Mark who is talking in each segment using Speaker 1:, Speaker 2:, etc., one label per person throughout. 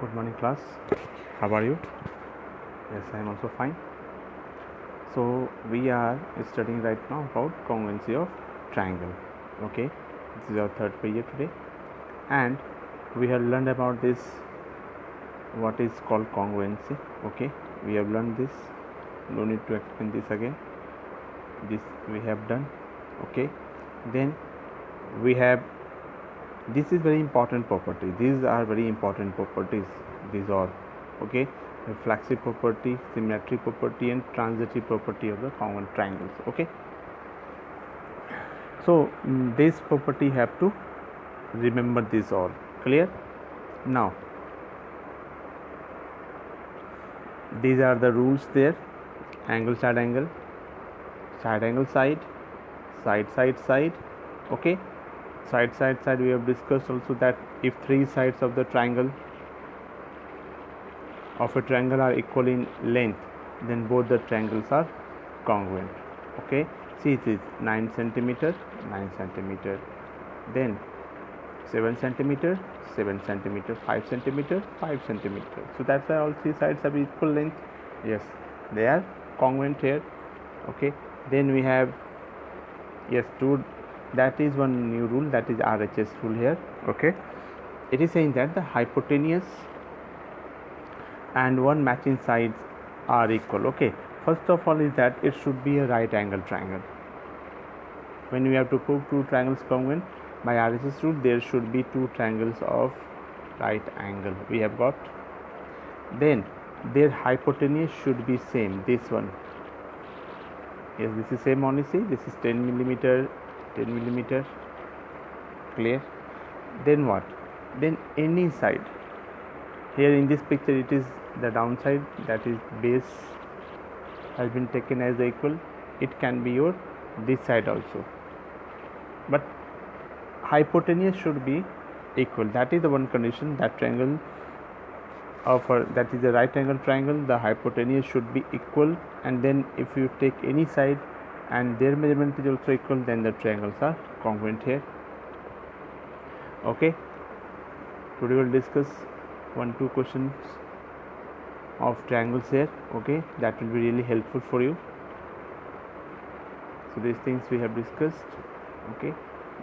Speaker 1: Good morning, class. How are you? Yes, I am also fine. So we are studying right now about congruency of triangle. Okay, this is our third period today, and we have learned about this. What is called congruency? Okay, we have learned this. No need to explain this again. This we have done. Okay, then we have. This is very important property. These are very important properties. These are okay. Reflexive property, symmetry property, and transitive property of the congruent triangles. Okay. So this property have to remember this all. Clear? Now these are the rules there. Angle, side angle, side angle, side, side. Okay. Side. We have discussed also that if three sides of the triangle of a triangle are equal in length, then both the triangles are congruent. Okay, see, it is 9 centimeter, 9 centimeter, then 7 centimeter, 7 centimeter, 5 centimeter, 5 centimeter. So that's why all three sides have equal length. Yes, they are congruent here. Okay, then we have, yes, two. That is one new rule, that is RHS rule here. Okay, it is saying that the hypotenuse and one matching sides are equal. Okay, first of all is that it should be a right angle triangle. When we have to prove two triangles congruent by RHS rule, there should be two triangles of right angle. We have got. Then their hypotenuse should be same. This one, yes, this is same only. See, this is 10 millimeter, 10 millimeter. Clear? Then what? Then any side. Here in this picture, it is the downside, that is base has been taken as equal. It can be your this side also, but hypotenuse should be equal. That is the one condition. That triangle of that is a right angle triangle, the hypotenuse should be equal, and then if you take any side and their measurement is also equal, then the triangles are congruent here. Okay, today we will discuss 1-2 questions of triangles here. Okay, that will be really helpful for you. So these things we have discussed. Okay,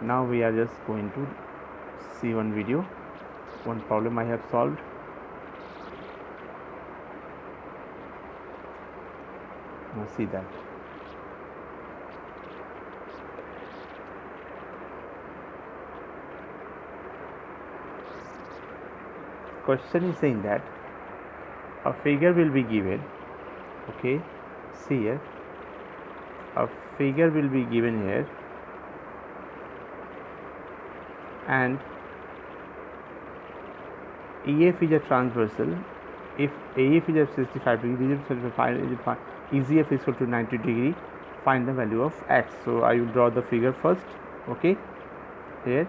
Speaker 1: now we are just going to see one video, one problem I have solved. Now see that. Question is saying that a figure will be given. Okay, see here, a figure will be given here, and EF is a transversal. If AF is at 65 degree, EZF is equal to 90 degree, find the value of X. So I will draw the figure first. Okay, here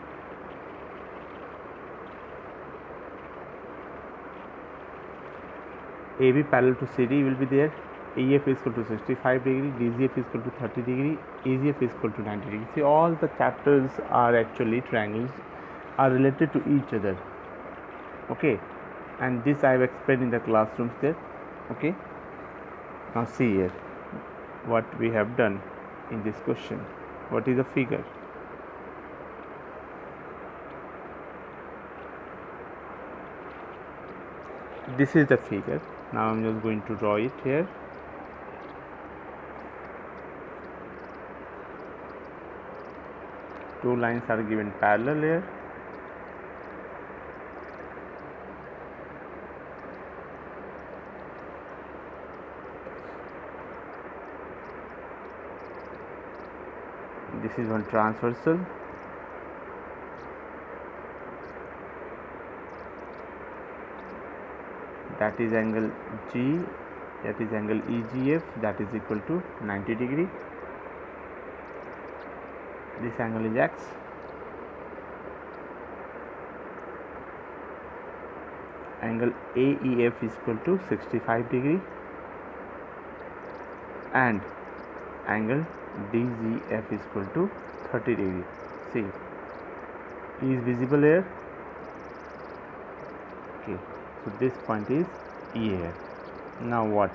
Speaker 1: AB parallel to CD will be there. EF is equal to 65 degree, DZF is equal to 30 degree, EZF is equal to 90 degree. See, all the chapters are actually triangles are related to each other. Okay, and this I have explained in the classrooms there. Okay, now see here what we have done in this question. What is the figure? This is the figure. Now I am just going to draw it here. Two lines are given parallel here. This is one transversal. That is angle G, that is angle EGF, that is equal to 90 degree. This angle is X. Angle AEF is equal to 65 degree, and angle DGF is equal to 30 degree. See, E is visible here. Okay, So this point is E here. Now what?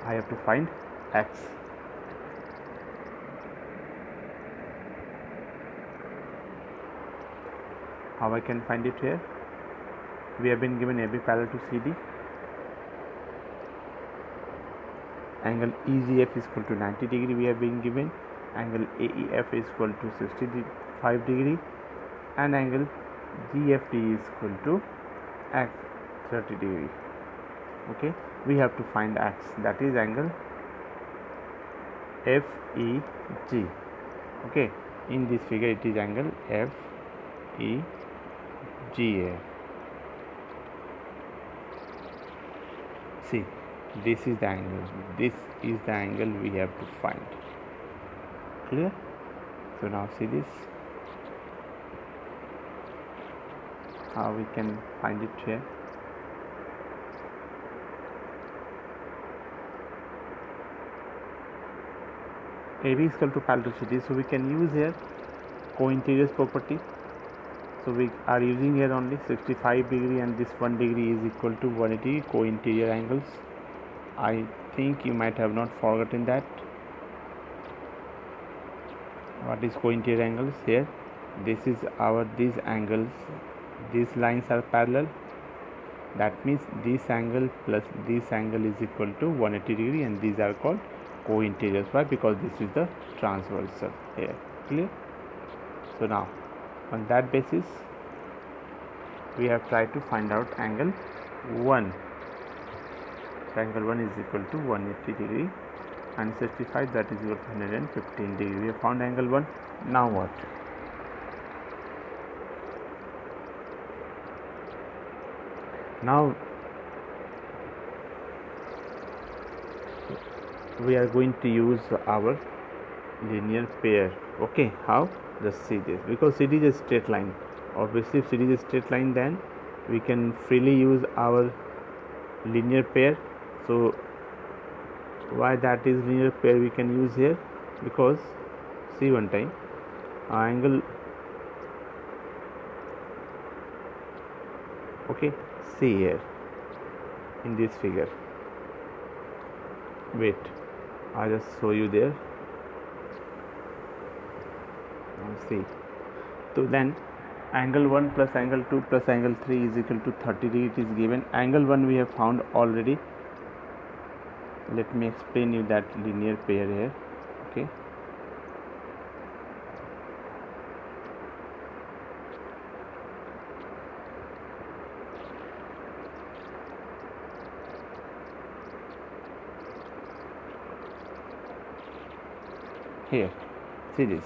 Speaker 1: I have to find X. How I can find it here? We have been given AB parallel to CD. Angle EGF is equal to 90 degree. We have been given angle AEF is equal to 65 degree, and angle GFD is equal to X 30 degree. Okay, we have to find X, that is angle FEG. Okay, in this figure it is angle FEG. See, this is the angle, this is the angle we have to find. Clear? So now see this, how we can find it here. AB is equal to parallel to CD, so we can use here co-interiors property. So we are using here only 65 degree, and this 1 degree is equal to 180 co-interior angles. I think you might have not forgotten that. What is co-interior angles here? This is these angles, these lines are parallel. That means this angle plus this angle is equal to 180 degree, and these are called co-interiors. Why? Because this is the transversal here. Clear? So now on that basis we have tried to find out angle 1. So angle 1 is equal to 180 degree, and 65, that is equal to 115 degree. We have found angle 1. Now what? Now we are going to use our linear pair. Okay, how? Just see this, because CD is a straight line. Obviously if CD is a straight line, then we can freely use our linear pair. So why that is linear pair we can use here? Because see one time, angle, okay, see here in this figure, wait, I'll just show you there. See, so then angle 1 plus angle 2 plus angle 3 is equal to 30 degree. It is given. Angle 1 we have found already. Let me explain you that linear pair here. Okay, here, see this.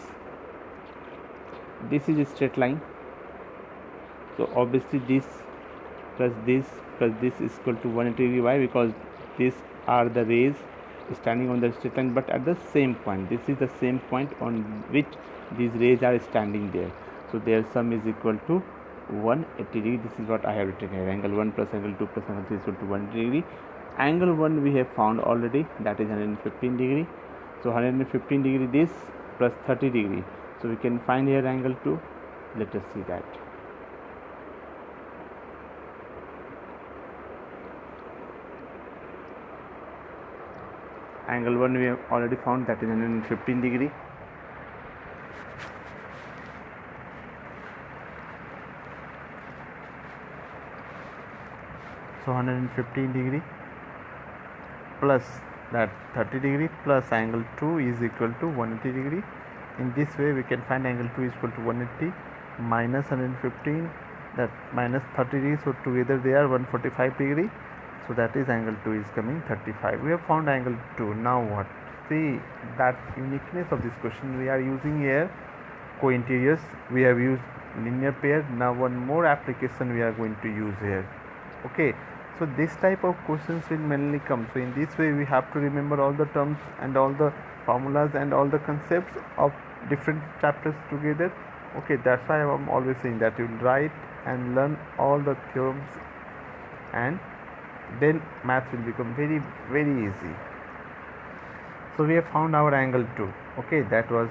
Speaker 1: This is a straight line, so obviously this plus this is equal to 180 degree. Why? Because these are the rays standing on the straight line, but at the same point. This is the same point on which these rays are standing there. So their sum is equal to 180 degree. This is what I have written here. Angle 1 plus angle 2 plus angle 3 is equal to 180 degree. Angle 1 we have found already, that is 115 degree. So 115 degree this plus 30 degree. So we can find here angle 2. Let us see that. Angle 1 we have already found, that is 115 degree. So 115 degree plus that 30 degree plus angle 2 is equal to 180 degree. In this way we can find angle 2 is equal to 180 minus 115, that minus 30 degree, so together they are 145 degree. So that is angle 2 is coming 35. We have found angle 2. Now what? See that uniqueness of this question. We are using here co-interiors, we have used linear pair. Now one more application we are going to use here. Okay, so this type of questions will mainly come. So in this way we have to remember all the terms and all the formulas and all the concepts of different chapters together. Okay, that's why I'm always saying that you write and learn all the theorems, and then maths will become very, very easy. So we have found our angle 2. Okay, that was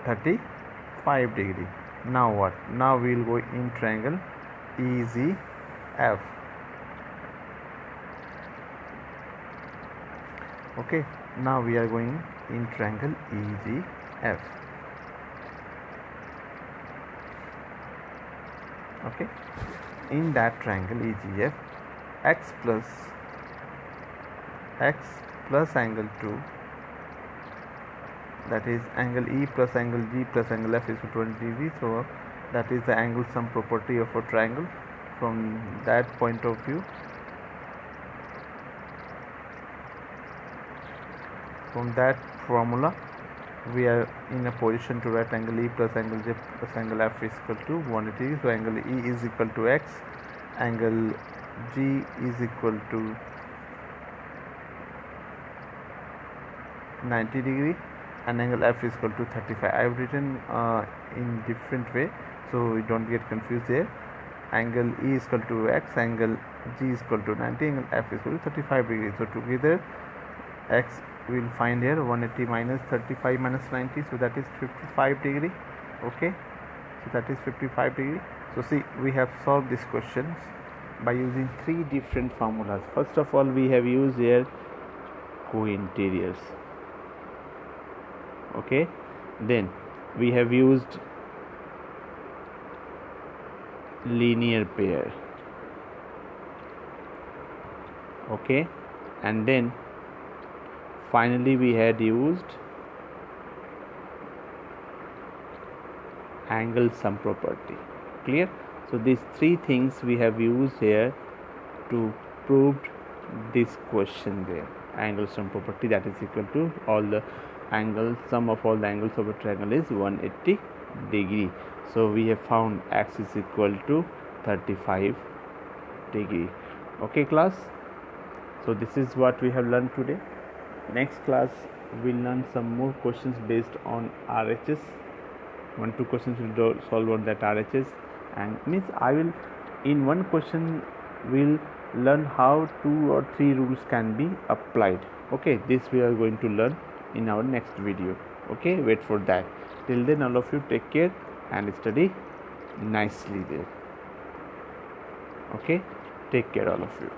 Speaker 1: 35 degree. Now what? Now we will go in triangle EZF. Okay, now we are going in triangle EGF. Okay, in that triangle EGF, x plus angle 2, that is angle E plus angle G plus angle F is 20 degrees. So that is the angle sum property of a triangle. From that point of view, from that formula, we are in a position to write angle E plus angle J plus angle F is equal to 180 degrees. So angle E is equal to x, angle G is equal to 90 degree, and angle F is equal to 35. I have written in different way, so we don't get confused there. Angle E is equal to x, angle G is equal to 90, angle F is equal to 35 degrees. So together x we will find here 180 minus 35 minus 90, so that is 55 degree. Okay, so that is 55 degree. So see, we have solved these questions by using three different formulas. First of all, we have used here co-interiors. Okay, then we have used linear pair. Okay, and then finally we had used angle sum property. Clear? So these three things we have used here to prove this question there. Angle sum property, that is equal to all the angles, sum of all the angles of a triangle is 180 degree. So we have found x is equal to 35 degree. Okay class, so this is what we have learned today. Next class we'll learn some more questions based on RHS. 1-2 questions will solve on that RHS, and means I will in one question will learn how 2 or 3 rules can be applied. Okay, this we are going to learn in our next video. Okay, wait for that. Till then, all of you take care and study nicely there. Okay, take care all of you.